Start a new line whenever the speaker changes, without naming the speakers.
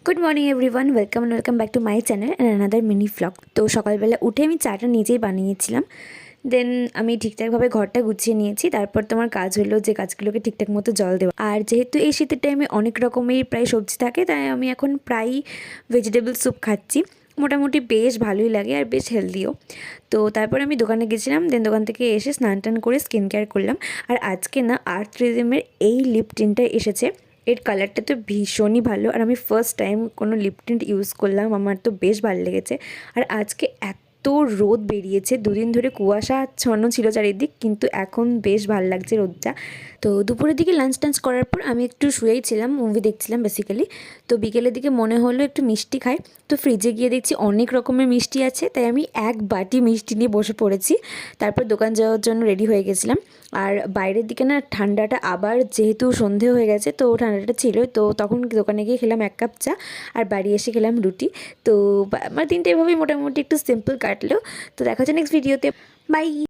Good morning everyone, welcome back to my channel and another mini vlog. তো সকালবেলা উঠে আমি চাটা নিজেই বানিয়েছিলাম। দেন আমি ঠিকঠাকভাবে ঘরটা গুছিয়ে নিয়েছি। তারপর তোমার কাজ হলো যে কাজগুলোকে ঠিকঠাক মতো জল দেওয়া। আর যেহেতু এই শীতের টাইমে অনেক রকমের প্রায় সবজি থাকে, তাই আমি এখন প্রায়ই ভেজিটেবল স্যুপ খাচ্ছি। মোটামুটি বেশ ভালোই লাগে আর বেশ হেলদিও। তো তারপর আমি দোকানে গেছিলাম, দেন দোকান থেকে এসে স্নান টান করে স্কিন কেয়ার করলাম। আর আজকে না আর্থ রিজমের এই লিপ টিনটা এসেছে। এর কালারটা তো ভীষণই ভালো, আর আমি ফার্স্ট টাইম কোনো লিপ টিন্ট ইউজ করলাম, আমার তো বেশ ভালো লেগেছে। আর আজকে এত রোদ বেরিয়েছে, দুদিন ধরে কুয়াশাচ্ছন্ন ছিল চারিদিক, কিন্তু এখন বেশ ভালো লাগছে রোদটা। তো দুপুরের দিকে লাঞ্চ টাঞ্চ করার পর আমি একটু শুয়েই ছিলাম, মুভি দেখছিলাম বেসিক্যালি। তো বিকেলের দিকে মনে হলো একটু মিষ্টি খাই। তো ফ্রিজে গিয়ে দেখছি অনেক রকমের মিষ্টি আছে, তাই আমি এক বাটি মিষ্টি নিয়ে বসে পড়েছি। তারপর দোকান যাওয়ার জন্য রেডি হয়ে গেছিলাম। আর বাইরের দিকে না ঠান্ডাটা আবার, যেহেতু সন্ধে হয়ে গেছে তো ঠান্ডাটা ছিল, তো তখন দোকানে গিয়ে খেলাম 1 কাপ চা, আর বাড়ি এসে খেলাম রুটি। তো আমার দিনটা এভাবেই মোটামুটি একটু সিম্পল কাটলো। তো দেখা হচ্ছে নেক্সট ভিডিওতে। বাই।